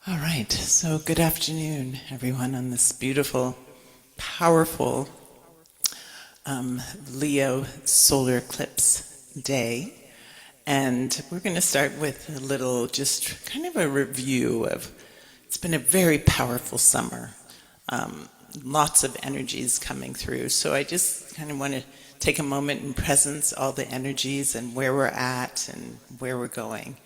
All right, so good afternoon, everyone, on this beautiful, powerful Leo solar eclipse day. And we're going to start with a little, just kind of a review of, it's been a very powerful summer. Lots of energies coming through. So I just kind of want to take a moment and presence all the energies and where we're at and where we're going.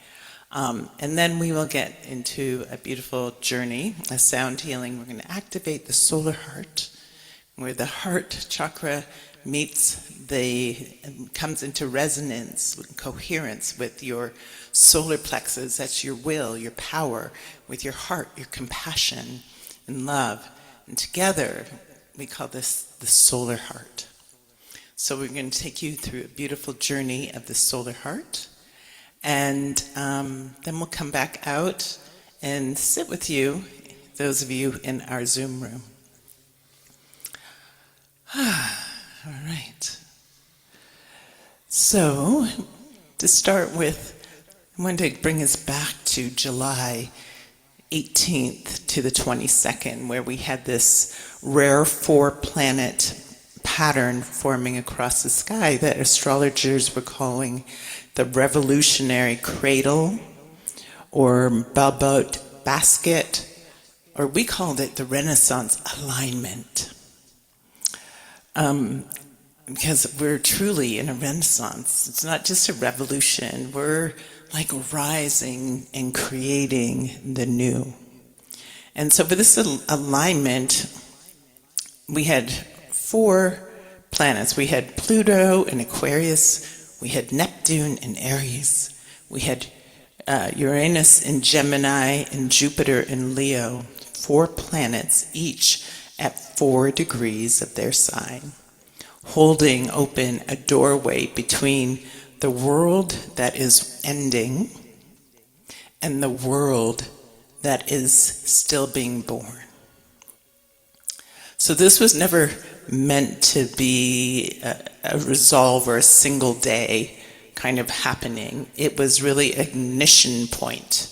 And then we will get into a beautiful journey, a sound healing. We're going to activate the solar heart, where the heart chakra comes into resonance, coherence with your solar plexus. That's your will, your power, with your heart, your compassion and love. And together, we call this the solar heart. So we're going to take you through a beautiful journey of the solar heart. And then we'll come back out and sit with you, those of you in our Zoom room. All right. So, to start with, I want to bring us back to July 18th to the 22nd, where we had this rare 4-planet pattern forming across the sky that astrologers were calling the revolutionary cradle, or Balboat basket, or we called it the Renaissance alignment. Because we're truly in a renaissance. It's not just a revolution. We're like rising and creating the new. And so for this alignment, we had 4 planets. We had Pluto in Aquarius, we had Neptune in Aries, we had Uranus in Gemini, and Jupiter in Leo. 4 planets, each at 4 degrees of their sign, holding open a doorway between the world that is ending and the world that is still being born. So this was never meant to be a resolve or a single day kind of happening. It was really an ignition point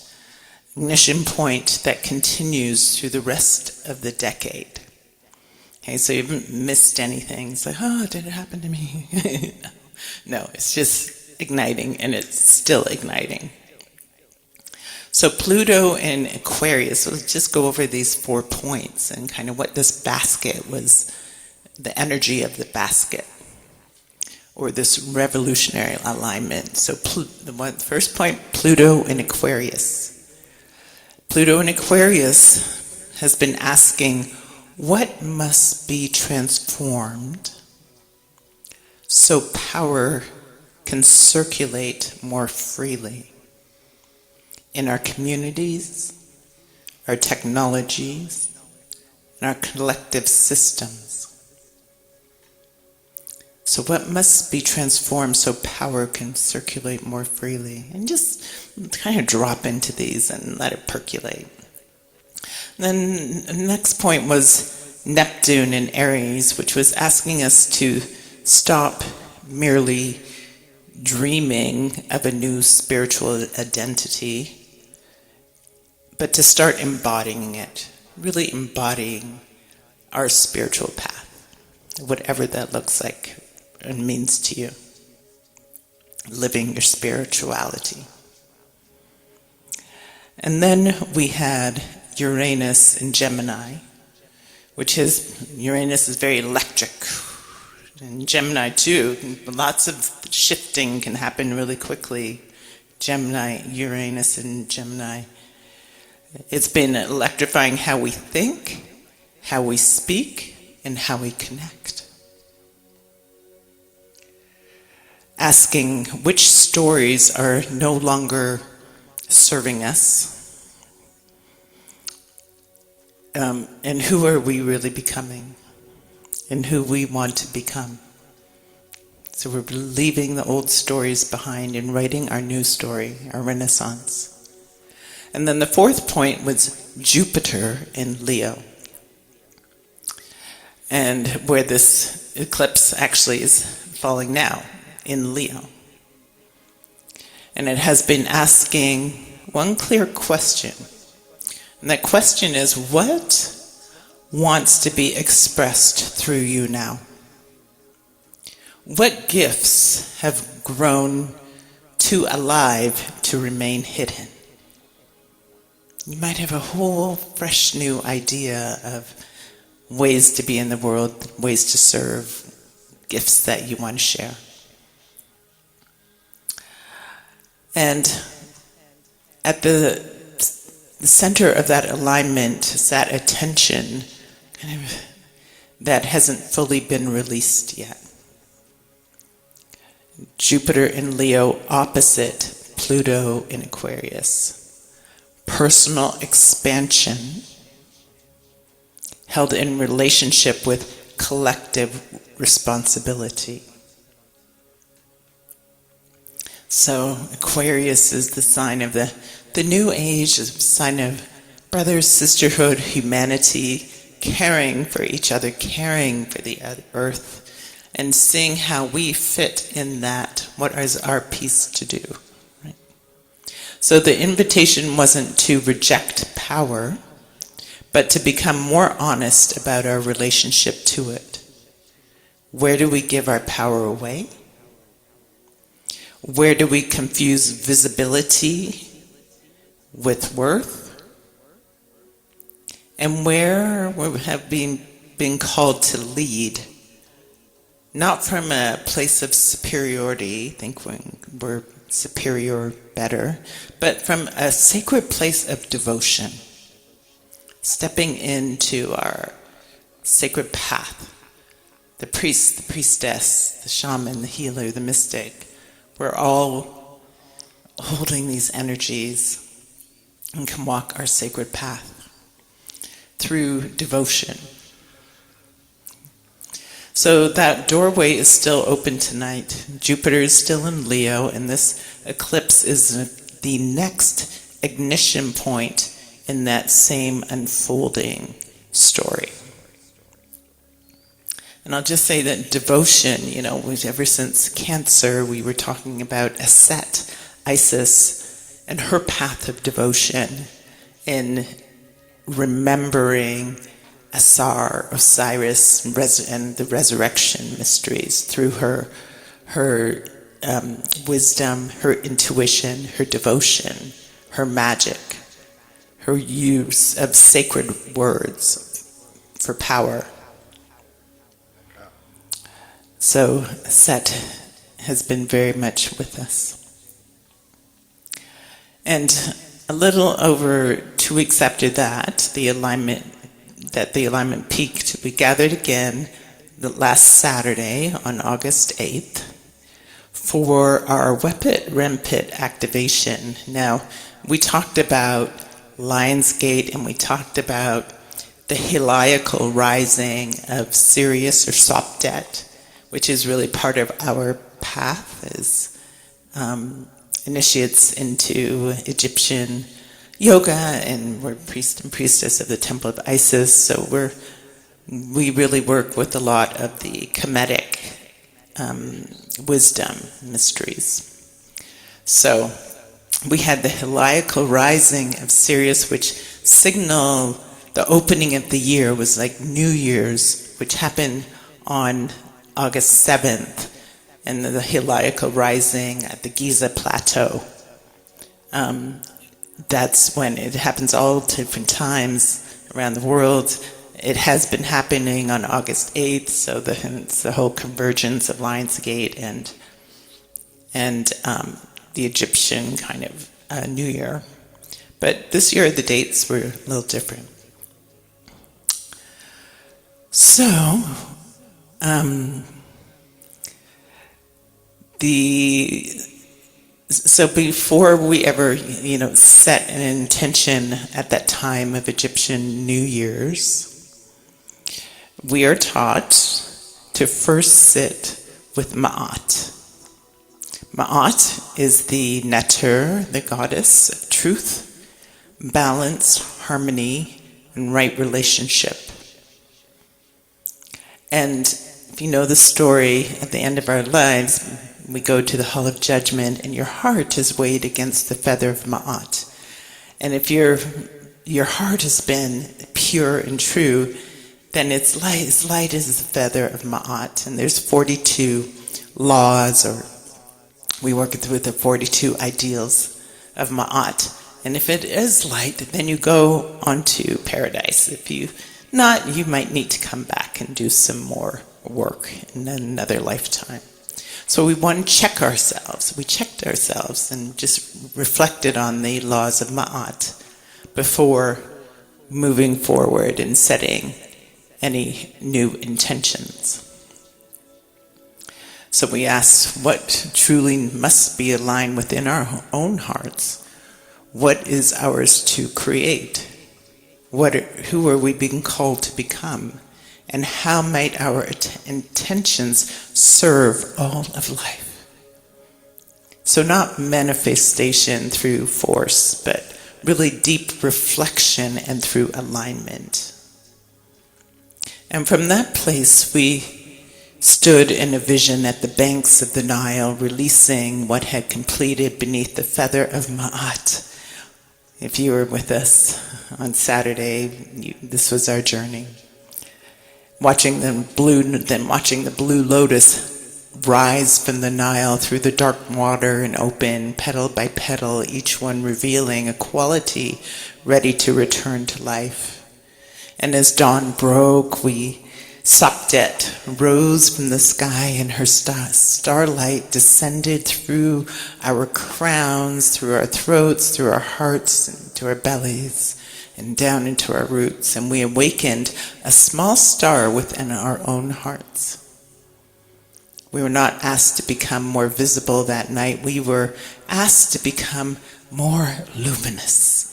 that continues through the rest of the decade. Okay, so you haven't missed anything. It's like, oh, did it happen to me? No, it's just igniting, and it's still igniting. So Pluto in Aquarius, so let's just go over these 4 points and kind of what this basket was, the energy of the basket, or this revolutionary alignment. So first point, Pluto in Aquarius. Pluto in Aquarius has been asking, what must be transformed so power can circulate more freely in our communities, our technologies, and our collective systems? So what must be transformed so power can circulate more freely? And just kind of drop into these and let it percolate. Then the next point was Neptune in Aries, which was asking us to stop merely dreaming of a new spiritual identity, but to start embodying it, really embodying our spiritual path, whatever that looks like and means to you, living your spirituality. And then we had Uranus in Gemini, Uranus is very electric, and Gemini too, lots of shifting can happen really quickly. Uranus in Gemini. It's been electrifying how we think, how we speak, and how we connect. Asking which stories are no longer serving us, and who are we really becoming, and who we want to become. So we're leaving the old stories behind and writing our new story, our Renaissance. And then the 4th point was Jupiter in Leo, and where this eclipse actually is falling now, in Leo. And it has been asking one clear question, And that question is, what wants to be expressed through you now? What gifts have grown too alive to remain hidden? You might have a whole fresh new idea of ways to be in the world, ways to serve, gifts that you want to share. And at the center of that alignment is that attention that hasn't fully been released yet. Jupiter in Leo opposite Pluto in Aquarius. Personal expansion held in relationship with collective responsibility. So Aquarius is the sign of the new age, is a sign of brothers, sisterhood, humanity, caring for each other, caring for the earth, and seeing how we fit in that, what is our piece to do. Right? So the invitation wasn't to reject power, but to become more honest about our relationship to it. Where do we give our power away? Where do we confuse visibility with worth? And where we have been called to lead, not from a place of superiority, think we're superior, better, but from a sacred place of devotion, stepping into our sacred path, the priest, the priestess, the shaman, the healer, the mystic. We're all holding these energies and can walk our sacred path through devotion. So that doorway is still open tonight. Jupiter is still in Leo, and this eclipse is the next ignition point in that same unfolding story. And I'll just say that devotion, ever since Cancer, we were talking about Set, Isis, and her path of devotion in remembering Asar, Osiris, and the resurrection mysteries through her wisdom, her intuition, her devotion, her magic, her use of sacred words for power. So Set has been very much with us. And a little over 2 weeks after that, the alignment peaked. We gathered again the last Saturday on August 8th for our Wepet Renpet activation. Now, we talked about Lionsgate and we talked about the heliacal rising of Sirius or Sopdet, which is really part of our path as initiates into Egyptian yoga, and we're priest and priestess of the Temple of Isis, so we really work with a lot of the Kemetic wisdom mysteries. So we had the heliacal rising of Sirius, which signaled the opening of the year, was like New Year's, which happened on August 7th, and the heliacal rising at the Giza Plateau. That's when it happens all different times around the world. It has been happening on August 8th, so it's the whole convergence of Lionsgate and the Egyptian kind of New Year. But this year the dates were a little different. So, So before we ever, set an intention at that time of Egyptian New Year's, we are taught to first sit with Ma'at. Ma'at is the Neter, the goddess of truth, balance, harmony, and right relationship. And if you know the story, at the end of our lives, we go to the Hall of Judgment, and your heart is weighed against the feather of Ma'at. And if you're your heart has been pure and true, then it's light as the feather of Ma'at. And there's 42 laws, or we work with the 42 ideals of Ma'at. And if it is light, then you go on to paradise. If you not, you might need to come back and do some more work in another lifetime. So we want to check ourselves. We checked ourselves and just reflected on the laws of Ma'at before moving forward and setting any new intentions. So we asked what truly must be aligned within our own hearts. What is ours to create? Who are we being called to become? And how might our intentions serve all of life? So not manifestation through force, but really deep reflection and through alignment. And from that place, we stood in a vision at the banks of the Nile, releasing what had completed beneath the feather of Ma'at. If you were with us on Saturday, this was our journey. Watching the blue lotus rise from the Nile through the dark water and open, petal by petal, each one revealing a quality ready to return to life. And as dawn broke, Saptet rose from the sky, and her starlight descended through our crowns, through our throats, through our hearts, and to our bellies, and down into our roots. And we awakened a small star within our own hearts. We were not asked to become more visible that night. We were asked to become more luminous.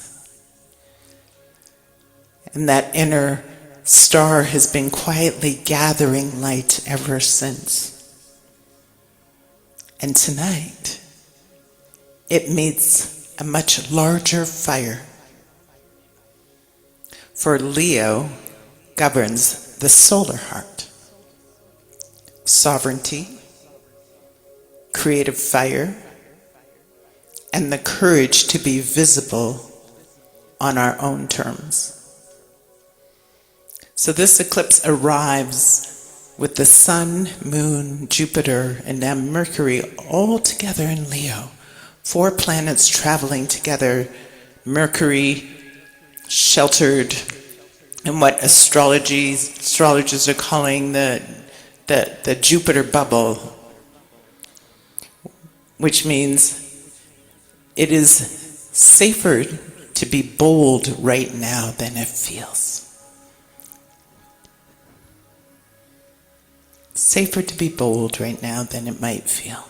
And that inner star has been quietly gathering light ever since. And tonight, it meets a much larger fire. For Leo governs the solar heart. Sovereignty, creative fire, and the courage to be visible on our own terms. So this eclipse arrives with the Sun, Moon, Jupiter, and now Mercury all together in Leo. 4 planets traveling together. Mercury sheltered in what astrologers are calling the Jupiter bubble, which means it is safer to be bold right now than it feels. Safer to be bold right now than it might feel.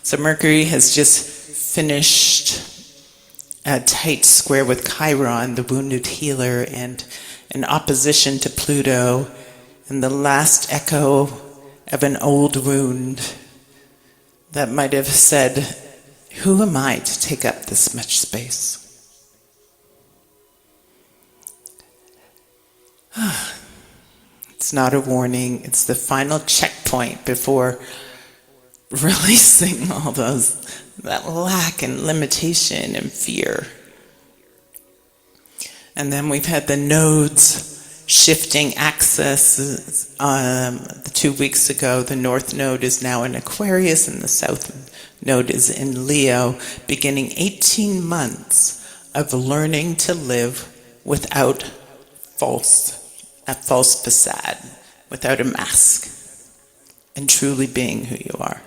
So Mercury has just finished a tight square with Chiron, the wounded healer, and an opposition to Pluto, and the last echo of an old wound that might have said, "Who am I to take up this much space?" It's not a warning, it's the final checkpoint before releasing all that lack and limitation and fear. And then we've had the nodes shifting axis. 2 weeks ago, the North Node is now in Aquarius and the South Node is in Leo, beginning 18 months of learning to live without a false facade, without a mask, and truly being who you are.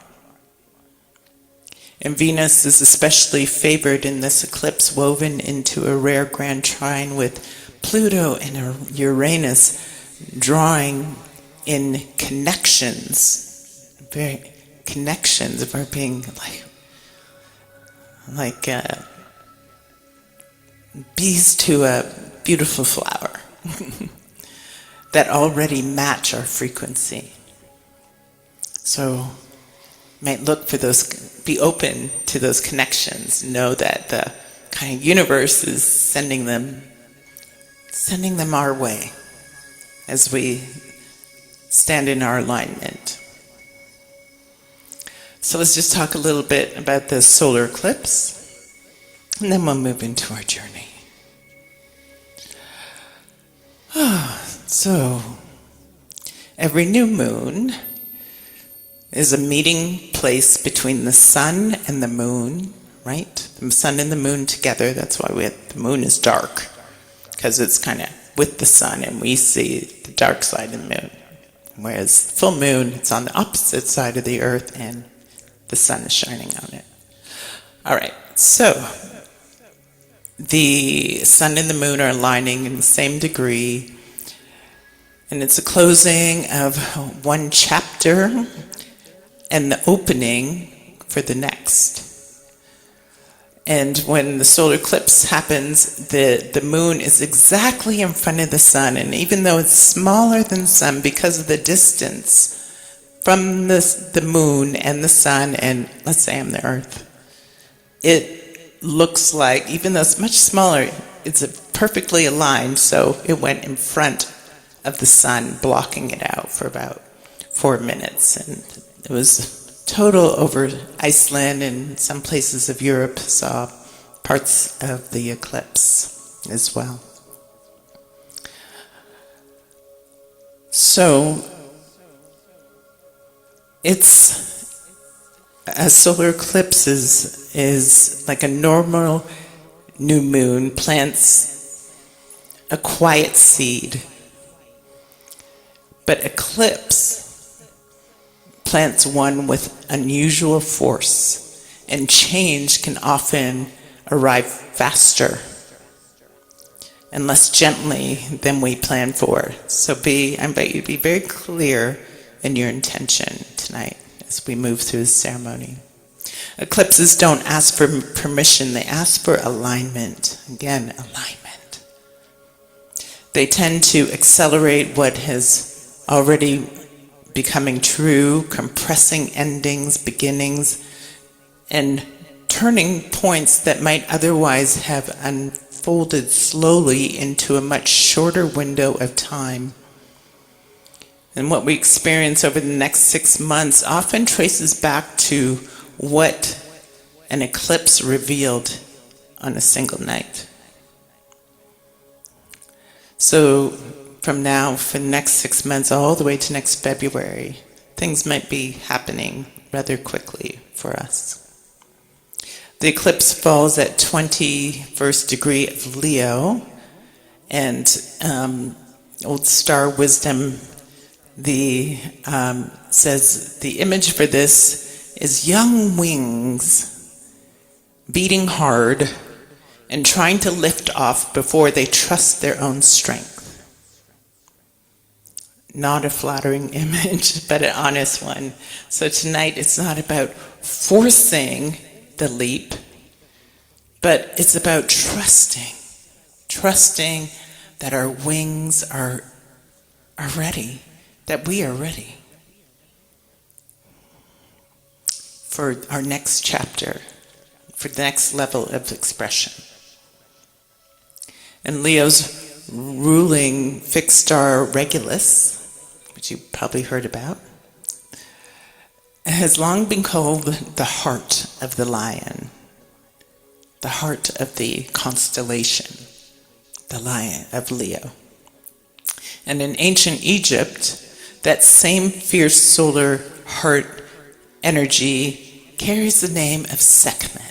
And Venus is especially favored in this eclipse, woven into a rare grand trine with Pluto and Uranus, drawing in connections of our being like bees to a beautiful flower that already match our frequency. So might look for those, be open to those connections, know that the kind of universe is sending them our way as we stand in our alignment. So let's just talk a little bit about the solar eclipse, and then we'll move into our journey. So, every new moon is a meeting place between the sun and the moon, right? The sun and the moon together, that's why the moon is dark, because it's kind of with the sun and we see the dark side of the moon. Whereas full moon, it's on the opposite side of the earth and the sun is shining on it. All right, so the sun and the moon are aligning in the same degree, and it's a closing of one chapter and the opening for the next. And when the solar eclipse happens, the moon is exactly in front of the sun, and even though it's smaller than the sun because of the distance from the moon and the sun, and let's say I'm the earth, it looks like, even though it's much smaller, it's perfectly aligned, so it went in front of the sun, blocking it out for about 4 minutes. And it was total over Iceland and some places of Europe saw parts of the eclipse as well. So it's a solar eclipse is like a normal new moon plants a quiet seed, but eclipse plants one with unusual force, and change can often arrive faster and less gently than we plan for. So I invite you to be very clear in your intention tonight as we move through the ceremony. Eclipses don't ask for permission, they ask for alignment. Again, alignment. They tend to accelerate what has already becoming true, compressing endings, beginnings, and turning points that might otherwise have unfolded slowly into a much shorter window of time. And what we experience over the next 6 months often traces back to what an eclipse revealed on a single night. So from now, for the next 6 months, all the way to next February, things might be happening rather quickly for us. The eclipse falls at 21st degree of Leo, and old star wisdom says the image for this is young wings beating hard and trying to lift off before they trust their own strength. Not a flattering image, but an honest one. So tonight it's not about forcing the leap, but it's about trusting that our wings are ready, that we are ready for our next chapter, for the next level of expression. And Leo's ruling fixed star Regulus, which you probably heard about, has long been called the heart of the lion, the heart of the constellation, the lion of Leo. And in ancient Egypt, that same fierce solar heart energy carries the name of SEK-HEM,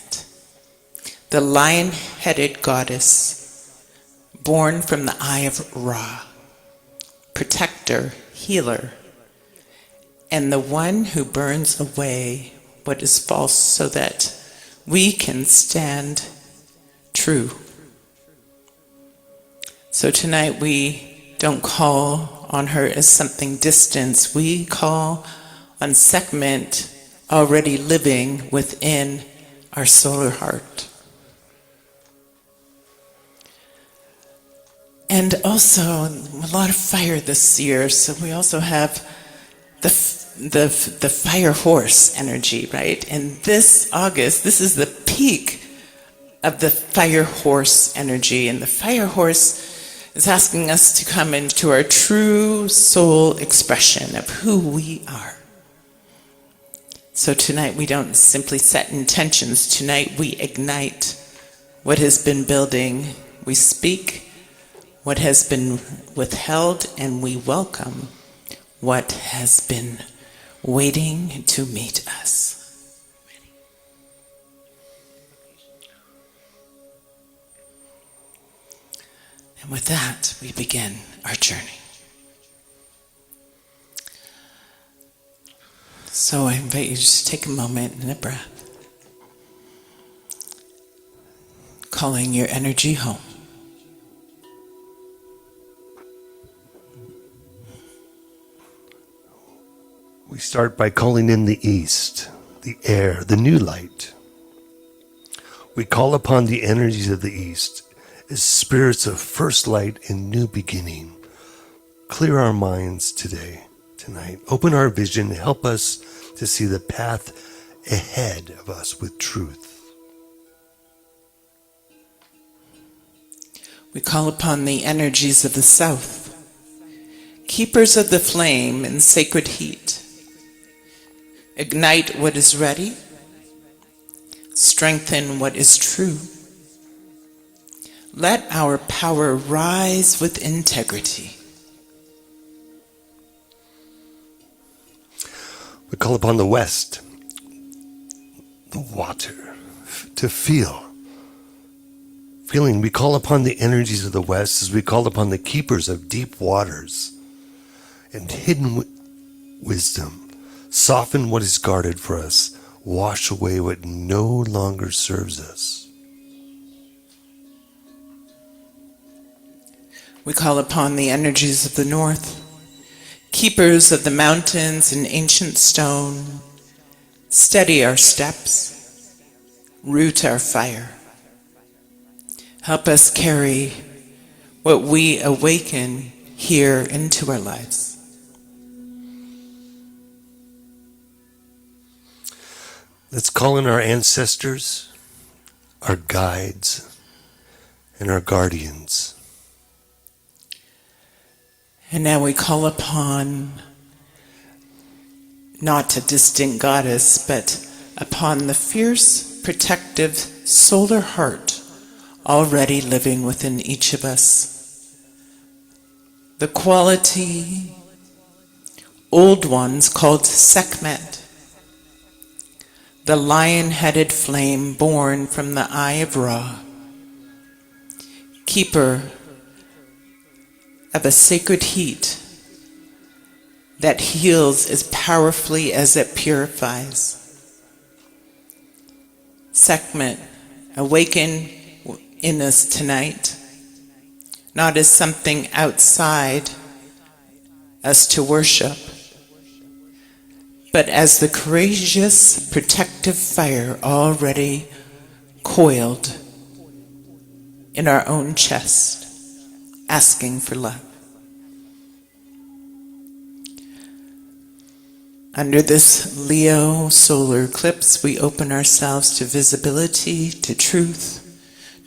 the lion-headed goddess born from the eye of Ra, protector, healer, and the one who burns away what is false so that we can stand true. So tonight we don't call on her as something distant. We call on SEK-HEM already living within our solar heart. And also a lot of fire this year, so we also have the fire horse energy, right? And this August, this is the peak of the fire horse energy, and the fire horse is asking us to come into our true soul expression of who we are. So tonight we don't simply set intentions. Tonight we ignite what has been building. We speak what has been withheld, and we welcome what has been waiting to meet us. And with that, we begin our journey. So I invite you to just take a moment and a breath, calling your energy home. We start by calling in the east, the air, the new light. We call upon the energies of the east as spirits of first light and new beginning. Clear our minds tonight. Open our vision. Help us to see the path ahead of us with truth. We call upon the energies of the south, keepers of the flame and sacred heat. Ignite what is ready, strengthen what is true. Let our power rise with integrity. We call upon the west, the water, to feel. Feeling, we call upon the energies of the west as we call upon the keepers of deep waters and hidden wisdom. Soften what is guarded for us. Wash away what no longer serves us. We call upon the energies of the north, keepers of the mountains and ancient stone. Steady our steps, root our fire. Help us carry what we awaken here into our lives. Let's call in our ancestors, our guides, and our guardians. And now we call upon not a distant goddess, but upon the fierce, protective solar heart already living within each of us. The quality old ones called Sekhmet, the lion-headed flame born from the eye of Ra, keeper of a sacred heat that heals as powerfully as it purifies. Sekhmet, awaken in us tonight, not as something outside us to worship, but as the courageous, protective fire already coiled in our own chest, asking for love. Under this Leo solar eclipse, we open ourselves to visibility, to truth,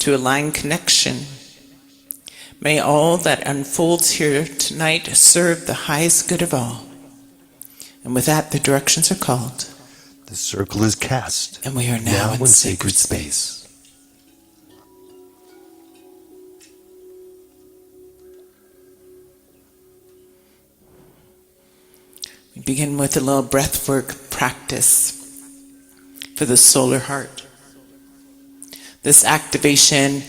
to align connection. May all that unfolds here tonight serve the highest good of all. And with that, the directions are called. The circle is cast. And we are now in sacred space. We begin with a little breathwork practice for the solar heart. This activation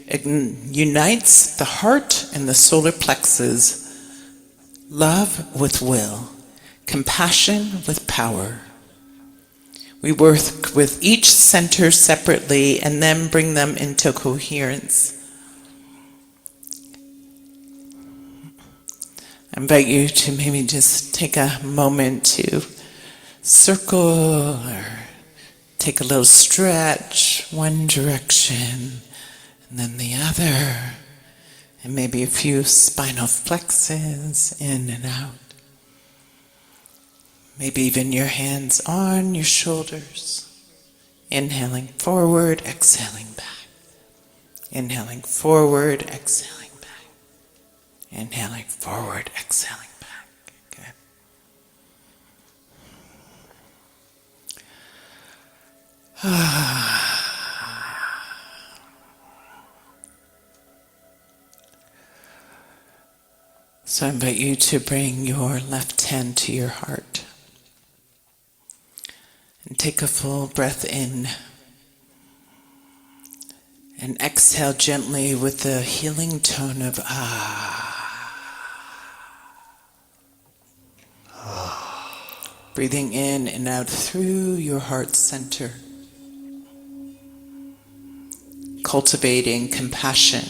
unites the heart and the solar plexus, love with will, compassion with power. We work with each center separately and then bring them into coherence. I invite you to maybe just take a moment to circle or take a little stretch, one direction and then the other, and maybe a few spinal flexes in and out. Maybe even your hands on your shoulders. Inhaling forward, exhaling back. Inhaling forward, exhaling back. Inhaling forward, exhaling back. Good. So I invite you to bring your left hand to your heart and take a full breath in and exhale gently with the healing tone of ah. Breathing in and out through your heart center, cultivating compassion,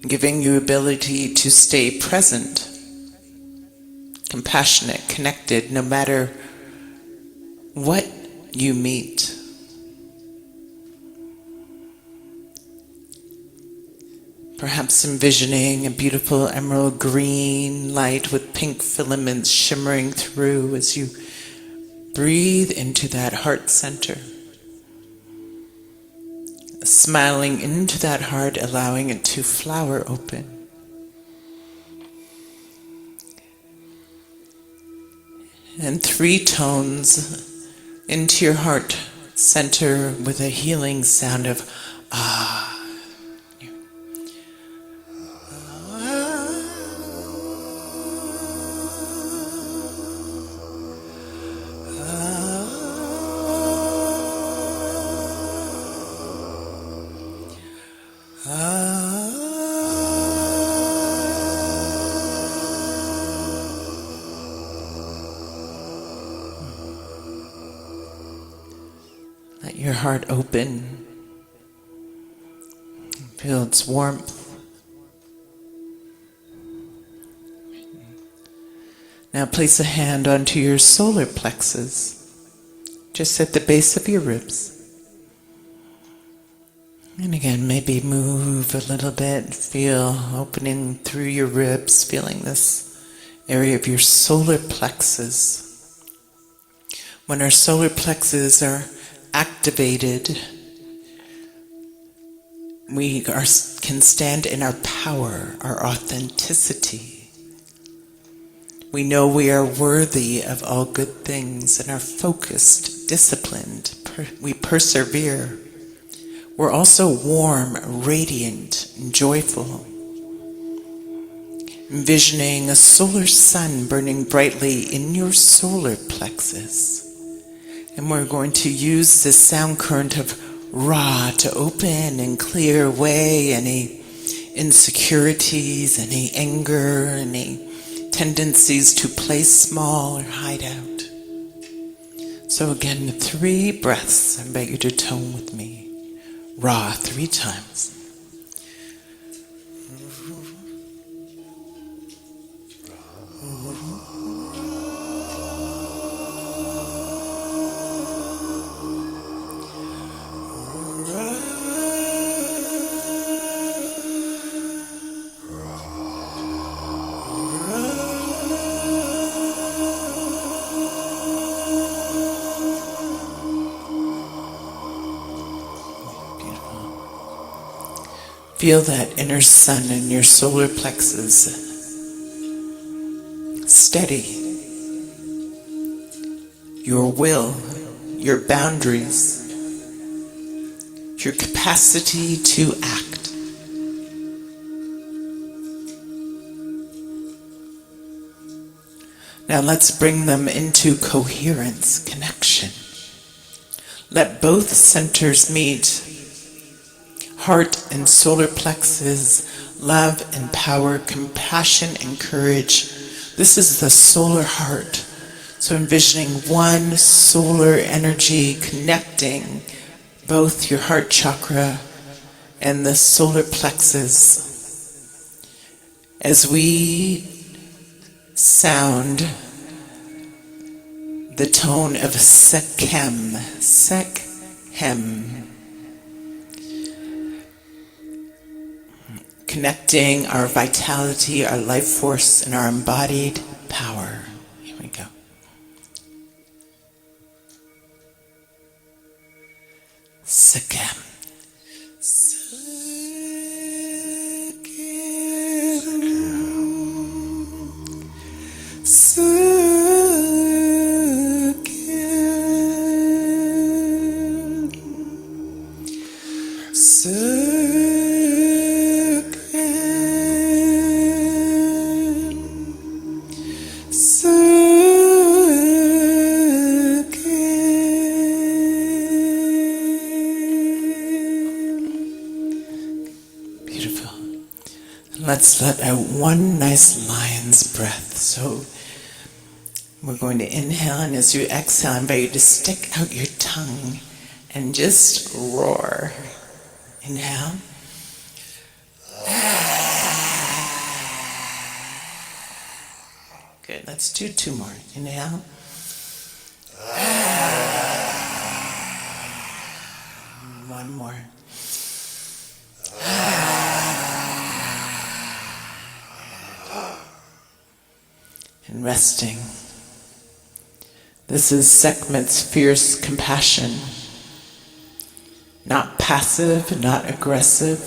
giving you ability to stay present, compassionate, connected, no matter what you meet. Perhaps envisioning a beautiful emerald green light with pink filaments shimmering through as you breathe into that heart center. Smiling into that heart, allowing it to flower open. And 3 tones into your heart center with a healing sound of ah. Let your heart open. Feel its warmth. Now place a hand onto your solar plexus, just at the base of your ribs. And again, maybe move a little bit. Feel opening through your ribs, feeling this area of your solar plexus. When our solar plexus are activated, we can stand in our power, our authenticity. We know we are worthy of all good things and are focused, disciplined. We persevere. We're also warm, radiant, and joyful. Envisioning a solar sun burning brightly in your solar plexus. And we're going to use this sound current of Ra to open and clear away any insecurities, any anger, any tendencies to play small or hide out. So again, 3 breaths. I invite you to tone with me. Ra 3 times. Feel that inner sun in your solar plexus steady. Your will, your boundaries, your capacity to act. Now let's bring them into coherence, connection. Let both centers meet. Heart and solar plexus, love and power, compassion and courage. This is the solar heart. So envisioning one solar energy connecting both your heart chakra and the solar plexus. As we sound the tone of SEK-HEM, SEK-HEM. Connecting our vitality, our life force, and our embodied power. Here we go. SEK-HEM. SEK-HEM. let's let out one nice lion's breath. So we're going to inhale, and as you exhale, I invite you to stick out your tongue and just roar. Inhale. Good, let's do two more. Inhale. One more. And resting. This is Sekhmet's fierce compassion. Not passive, not aggressive.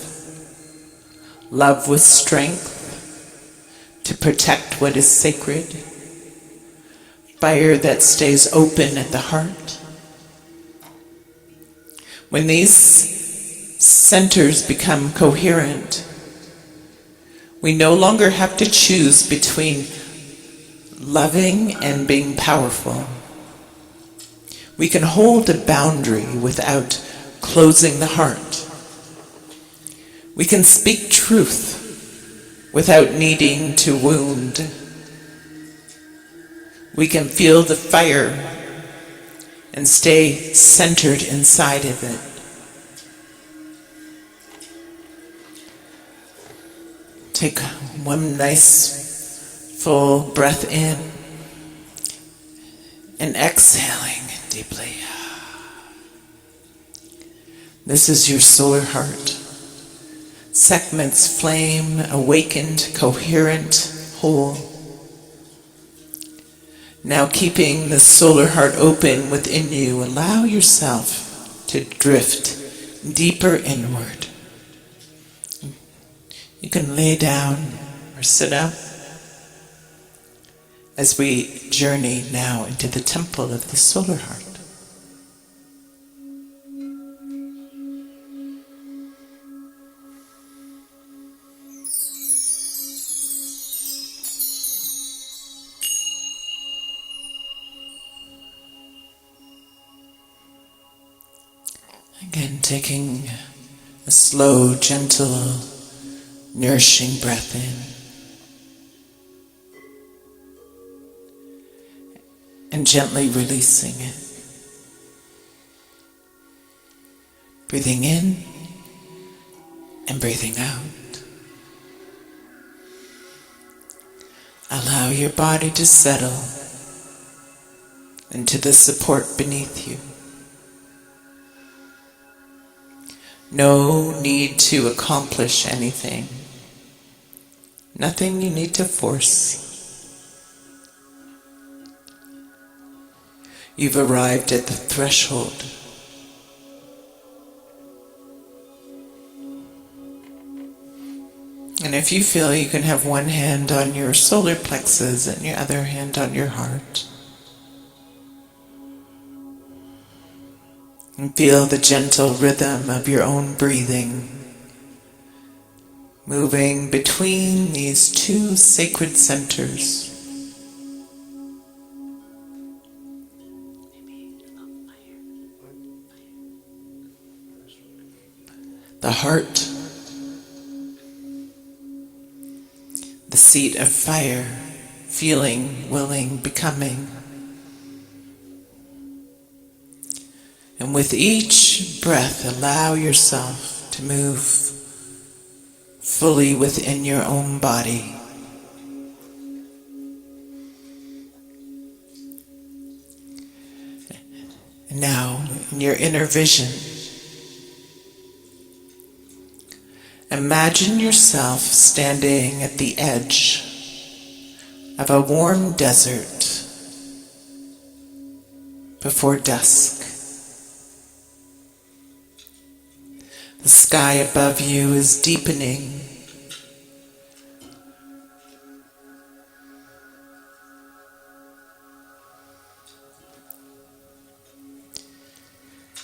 Love with strength to protect what is sacred. Fire that stays open at the heart. When these centers become coherent, we no longer have to choose between loving and being powerful. We can hold a boundary without closing the heart. We can speak truth without needing to wound. We can feel the fire and stay centered inside of it. Take one nice full breath in and exhaling deeply. This is your solar heart. Sekhmet's flame, awakened, coherent, whole. Now keeping the solar heart open within you, allow yourself to drift deeper inward. You can lay down or sit up as we journey now into the temple of the solar heart. Again, taking a slow, gentle, nourishing breath in. And gently releasing it. Breathing in and breathing out. Allow your body to settle into the support beneath you. No need to accomplish anything. Nothing you need to force. You've arrived at the threshold. And if you feel, you can have one hand on your solar plexus and your other hand on your heart. And feel the gentle rhythm of your own breathing, moving between these two sacred centers. The heart, the seat of fire, feeling, willing, becoming. And with each breath, allow yourself to move fully within your own body. And now, in your inner vision, imagine yourself standing at the edge of a warm desert before dusk. The sky above you is deepening.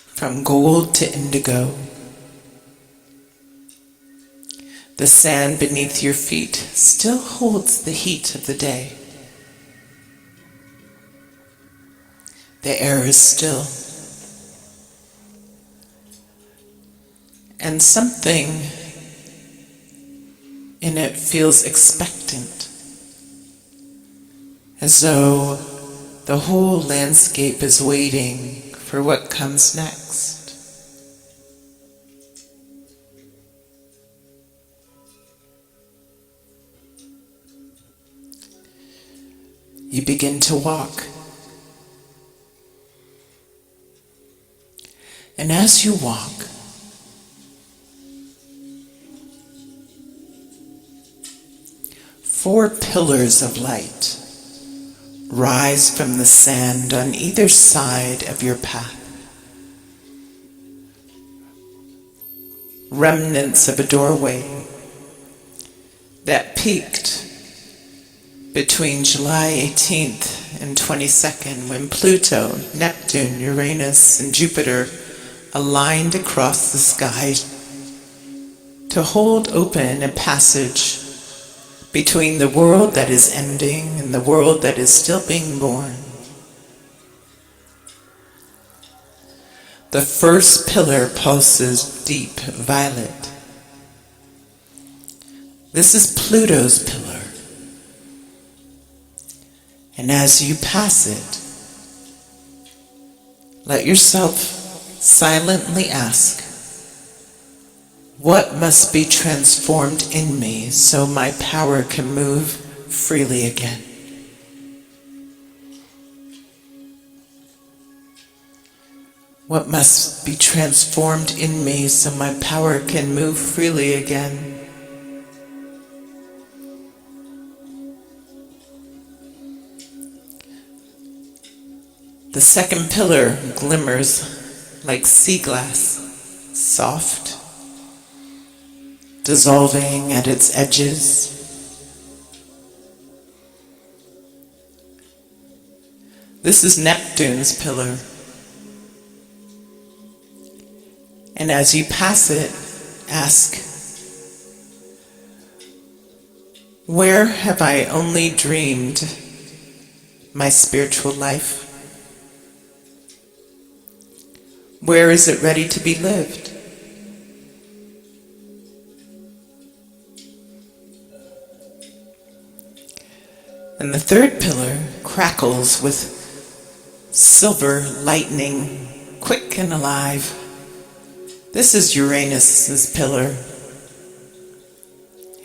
From gold to indigo. The sand beneath your feet still holds the heat of the day. The air is still. And something and it feels expectant, as though the whole landscape is waiting for what comes next. You begin to walk. And as you walk, four pillars of light rise from the sand on either side of your path. Remnants of a doorway that peaked between July 18th and 22nd, when Pluto, Neptune, Uranus, and Jupiter aligned across the sky to hold open a passage between the world that is ending and the world that is still being born. The first pillar pulses deep violet. This is Pluto's pillar. And as you pass it, let yourself silently ask, what must be transformed in me so my power can move freely again? What must be transformed in me so my power can move freely again? The second pillar glimmers like sea glass, soft, dissolving at its edges. This is Neptune's pillar. And as you pass it, ask, where have I only dreamed my spiritual life? Where is it ready to be lived? And the third pillar crackles with silver lightning, quick and alive. This is Uranus's pillar.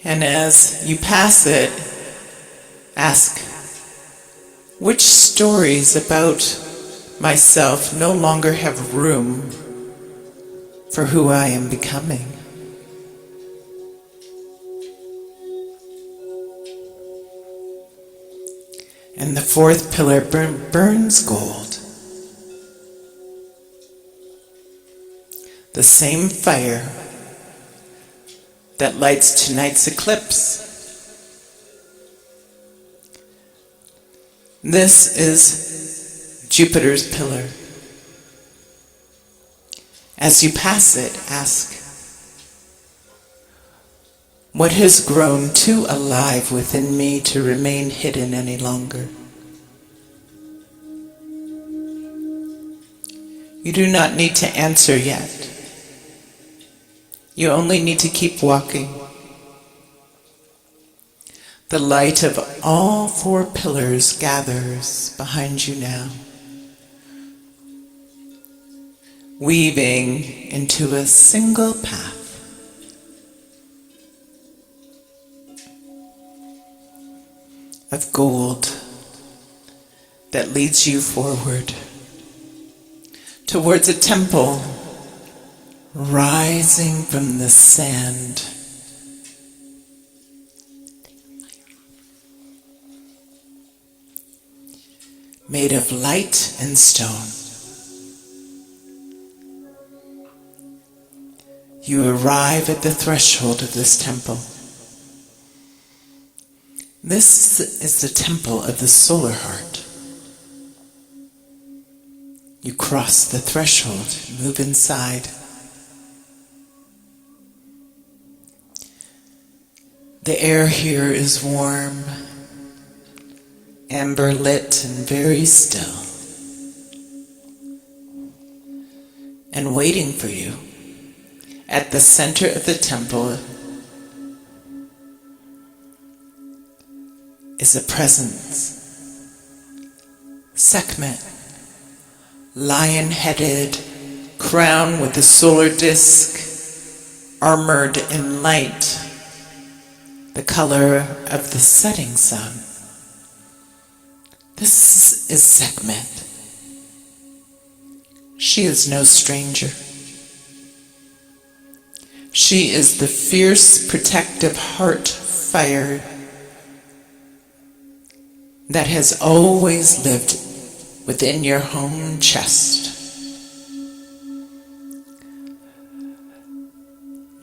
And as you pass it, ask, which stories about myself no longer have room for who I am becoming? And the fourth pillar burns gold. The same fire that lights tonight's eclipse. This is Jupiter's pillar. As you pass it, ask, what has grown too alive within me to remain hidden any longer? You do not need to answer yet. You only need to keep walking. The light of all four pillars gathers behind you now, weaving into a single path. Of gold that leads you forward towards a temple rising from the sand. Made of light and stone. You arrive at the threshold of this temple. This is the temple of the solar heart. You cross the threshold, move inside. The air here is warm, amber lit, and very still. And waiting for you at the center of the temple is a presence. SEK-HEM, lion-headed, crowned with a solar disk, armored in light, the color of the setting sun. This is SEK-HEM. She is no stranger. She is the fierce, protective heart fire that has always lived within your home chest.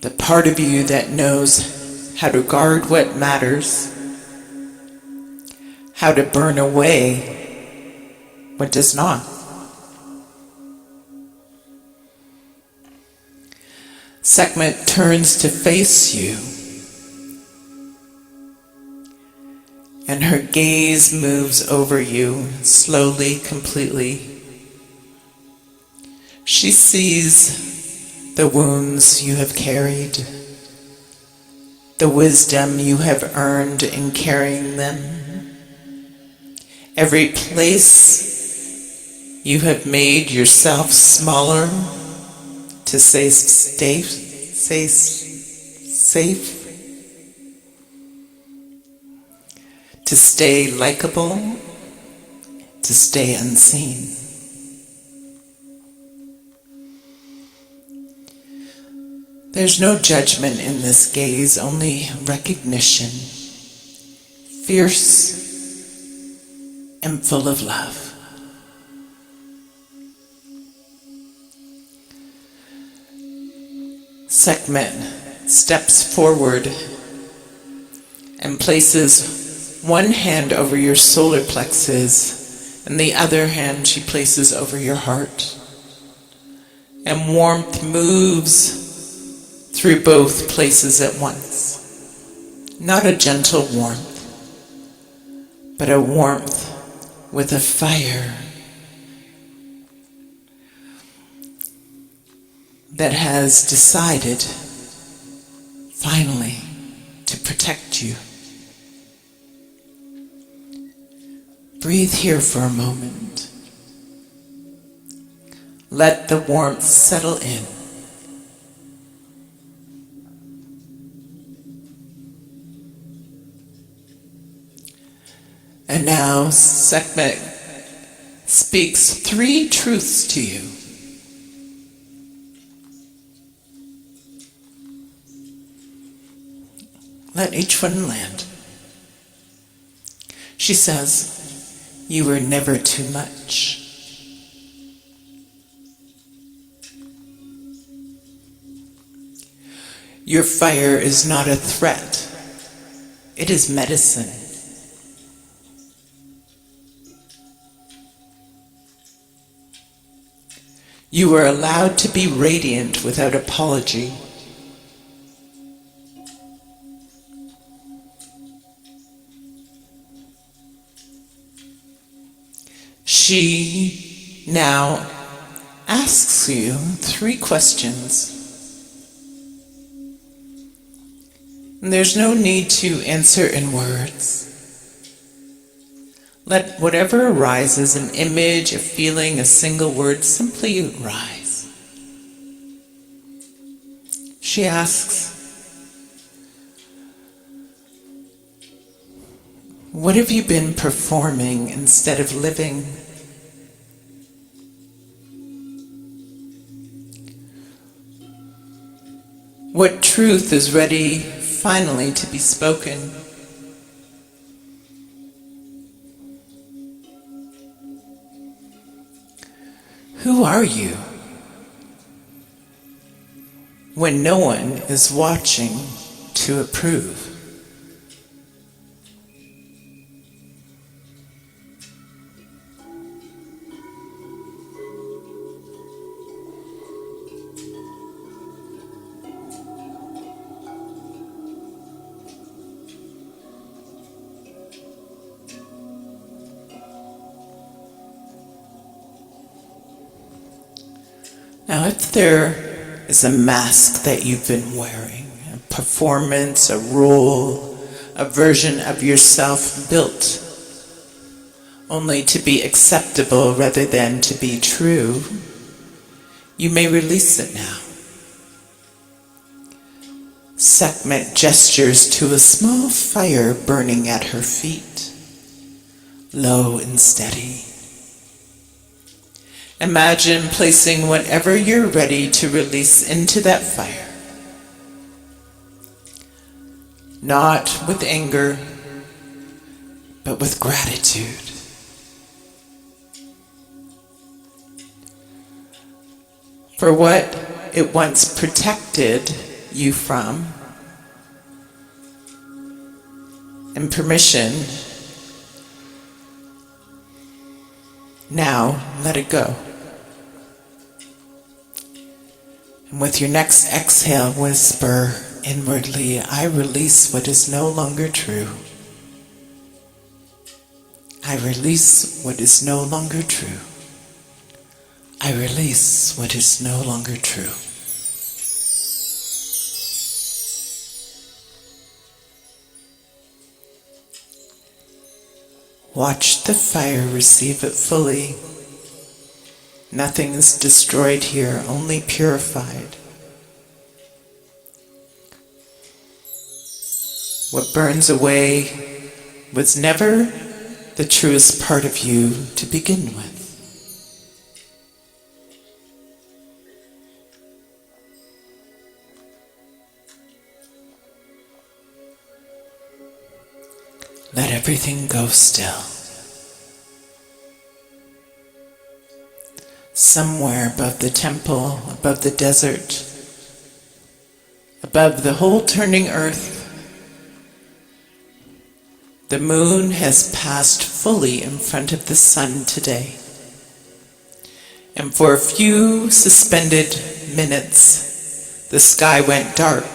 The part of you that knows how to guard what matters, how to burn away what does not. SEK-HEM turns to face you, and her gaze moves over you slowly, completely. She sees the wounds you have carried, the wisdom you have earned in carrying them, every place you have made yourself smaller to stay safe, to stay likable, to stay unseen. There's no judgment in this gaze, only recognition, fierce and full of love. SEK-HEM steps forward and places one hand over your solar plexus and the other hand she places over your heart. And warmth moves through both places at once. Not a gentle warmth, but a warmth with a fire that has decided, finally, to protect you. Breathe here for a moment. Let the warmth settle in. And now SEK-HEM speaks 3 truths to you. Let each one land. She says, you were never too much. Your fire is not a threat. It is medicine. You are allowed to be radiant without apology. She now asks you 3 questions. And there's no need to answer in words. Let whatever arises, an image, a feeling, a single word, simply rise. She asks, what have you been performing instead of living? What truth is ready finally to be spoken? Who are you when no one is watching to approve? Now, if there is a mask that you've been wearing, a performance, a role, a version of yourself built only to be acceptable rather than to be true, you may release it now. Sekhmet gestures to a small fire burning at her feet, low and steady. Imagine placing whatever you're ready to release into that fire. Not with anger, but with gratitude. For what it once protected you from, and permission. Now let it go. And with your next exhale, whisper inwardly, I release what is no longer true. I release what is no longer true. I release what is no longer true. Watch the fire receive it fully. Nothing is destroyed here, only purified. What burns away was never the truest part of you to begin with. Let everything go still. Somewhere above the temple, above the desert, above the whole turning earth, the moon has passed fully in front of the sun today. And for a few suspended minutes, the sky went dark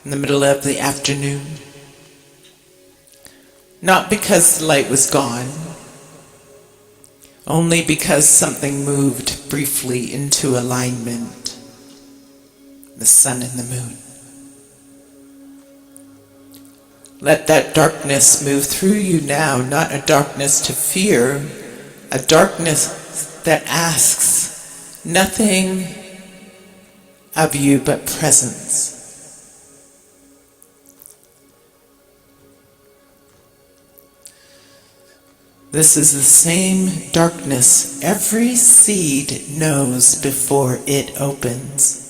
in the middle of the afternoon. Not because the light was gone, only because something moved briefly into alignment, the sun and the moon. Let that darkness move through you now, not a darkness to fear, a darkness that asks nothing of you but presence. This is the same darkness every seed knows before it opens.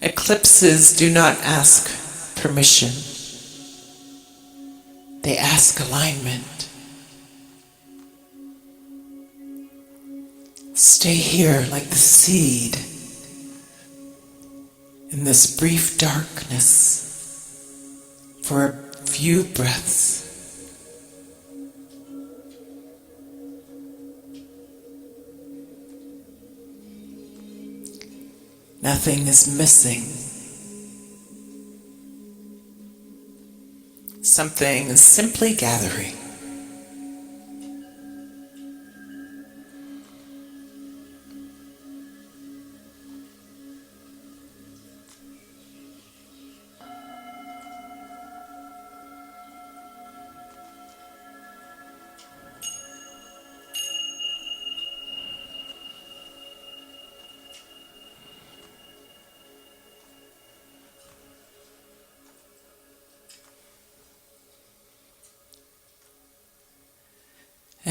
Eclipses do not ask permission. They ask alignment. Stay here like the seed in this brief darkness for a few breaths. Nothing is missing. Something is simply gathering.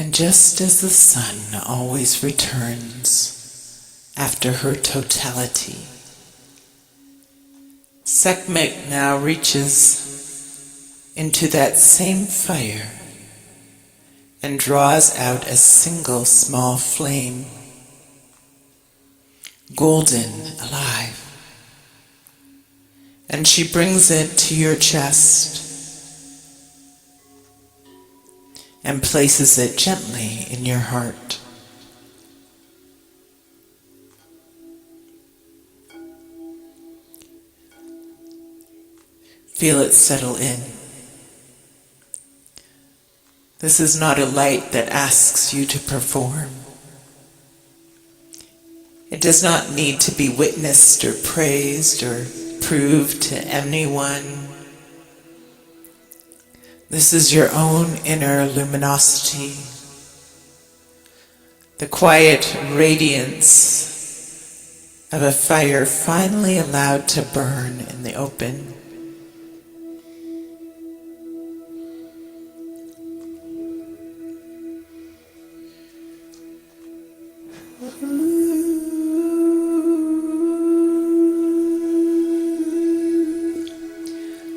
And just as the sun always returns after her totality, Sekhmet now reaches into that same fire and draws out a single small flame, golden, alive. And she brings it to your chest and places it gently in your heart. Feel it settle in. This is not a light that asks you to perform. It does not need to be witnessed or praised or prove to anyone. This is your own inner luminosity, the quiet radiance of a fire finally allowed to burn in the open.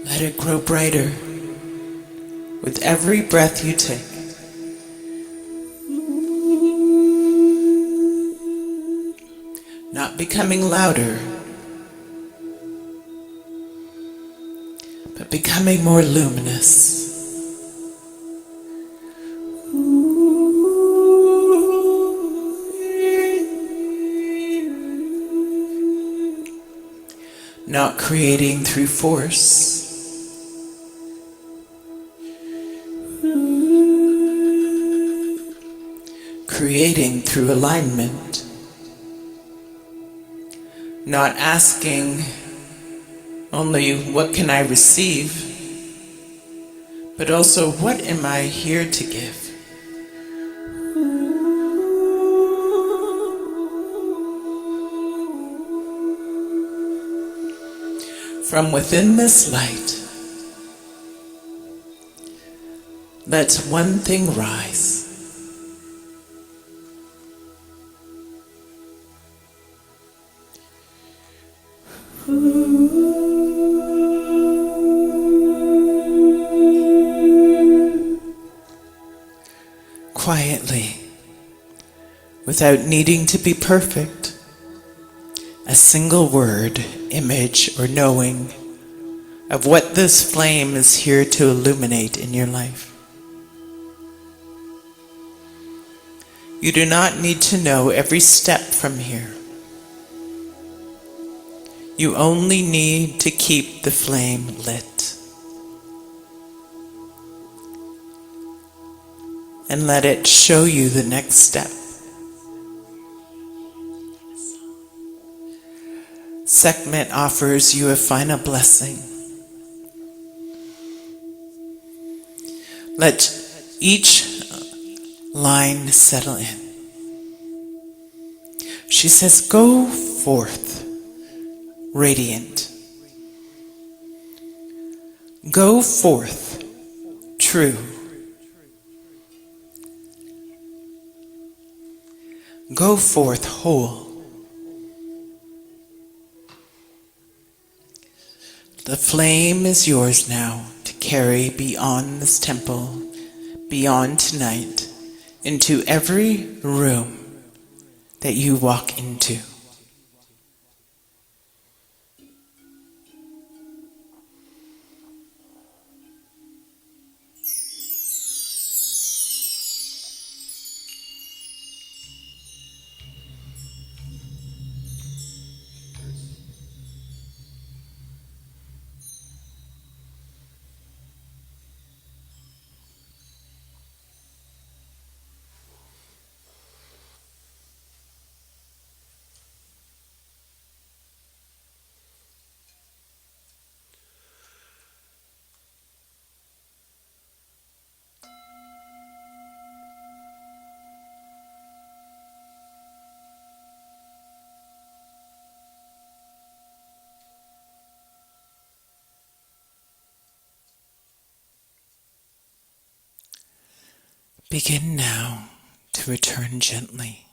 Let it grow brighter with every breath you take. Not becoming louder, but becoming more luminous. Not creating through force, creating through alignment. Not asking only what can I receive, but also what am I here to give. From within this light, let one thing rise. Quietly, without needing to be perfect, a single word, image, or knowing of what this flame is here to illuminate in your life. You do not need to know every step from here. You only need to keep the flame lit. And let it show you the next step. SEK-HEM offers you a final blessing. Let each line settle in. She says, go forth, radiant. Go forth, true. Go forth whole. The flame is yours now to carry beyond this temple, beyond tonight, into every room that you walk into. Begin now to return gently.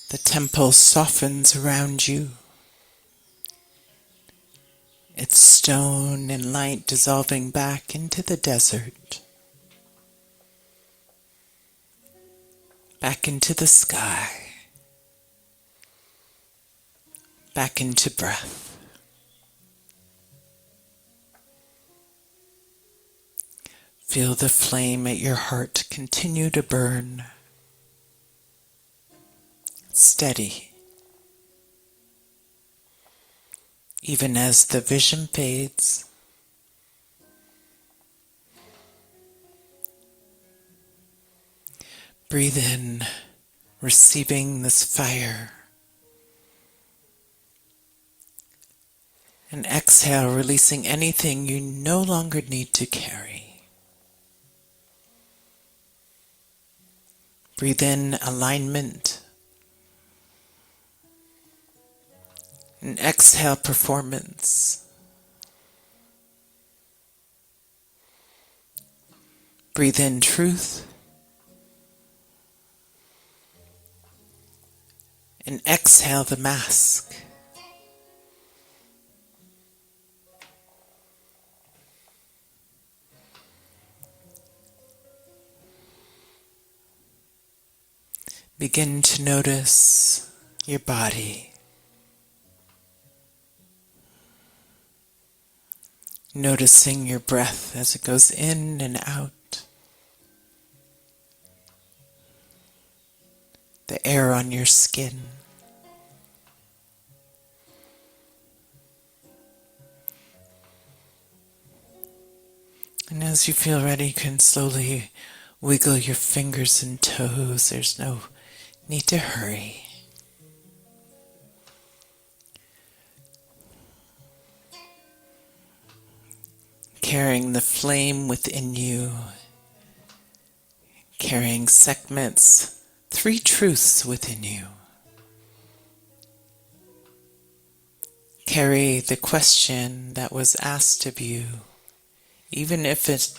The temple softens around you, its stone and light dissolving back into the desert, back into the sky, back into breath. Feel the flame at your heart continue to burn, steady, even as the vision fades. Breathe in, receiving this fire And exhale, releasing anything you no longer need to carry. Breathe in alignment. And exhale, performance. Breathe in truth. And exhale, the mask. Begin to notice your body. Noticing your breath as it goes in and out. The air on your skin. And as you feel ready, you can slowly wiggle your fingers and toes. There's no need to hurry. Carrying the flame within you, carrying Sekhmet's 3 truths within you. Carry the question that was asked of you, even if it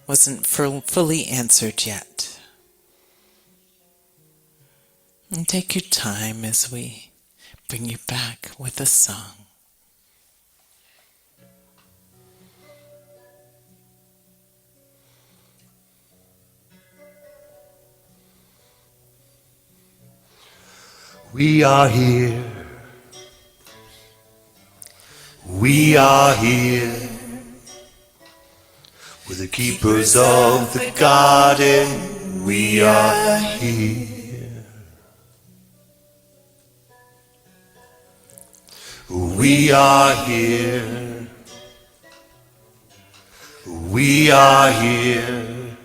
wasn't fully answered yet. And take your time as we bring you back with a song. We are here. We are here. We're the keepers of the garden. We are here. We are here. We are here.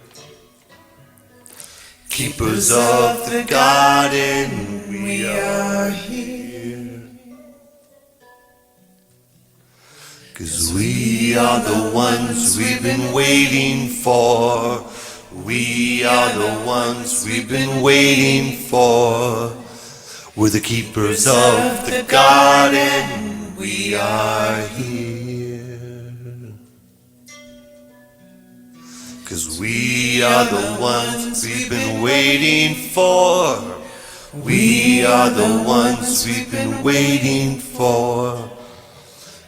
Keepers of the garden. We are here. 'Cause we are the ones we've been waiting for. We are the ones we've been waiting for. We're the keepers of the garden. We are here. 'Cause we are the ones we've been waiting for. We are the ones we've been waiting for.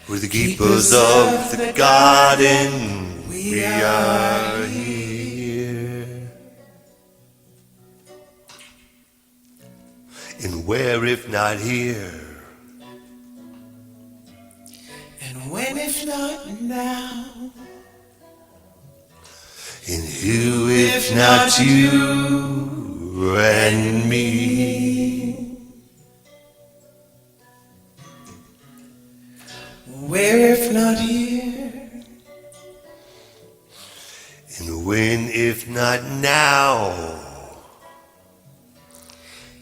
We're the keepers of the garden. We are here. And where if not here? And when if not now? And who if not you and me? Where if not here? And when if not now?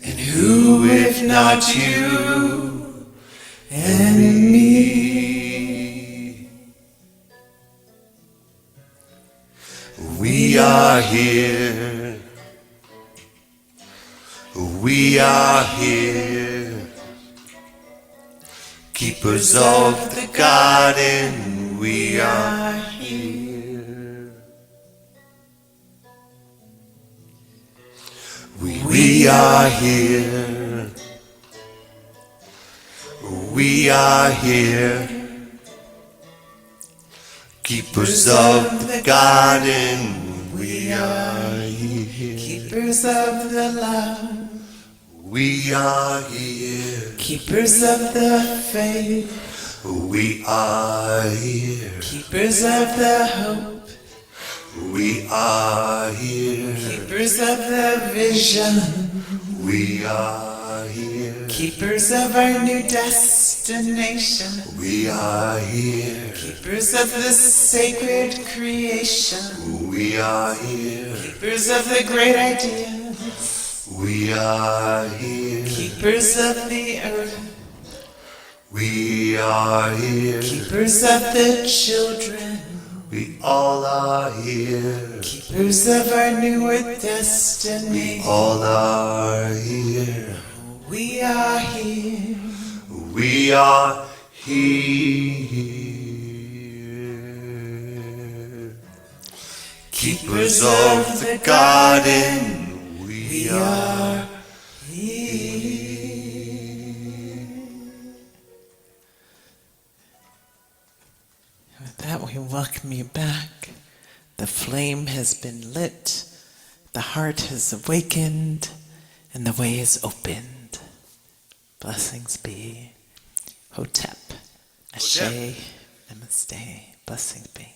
And who if not you and me? We are here. We are here. Keepers of the garden. We are here. We are here. We are here. Keepers of the garden. We are here. Keepers of the love. We are here. Keepers of the faith. We are here. Keepers of the hope. We are here. Keepers of the vision. We are here. Keepers of our new destination. We are here. Keepers of the sacred creation. We are here. Keepers of the great ideas. We are here. Keepers of the earth. We are here. Keepers of the children. We all are here. Keepers of our new earth destiny. We all are here. We are here. We are here. Keepers of the garden. We are here. With that, we welcome you back. The flame has been lit, the heart has awakened, and the way is opened. Blessings be. Hotep. Ashe. Namaste. Blessings be.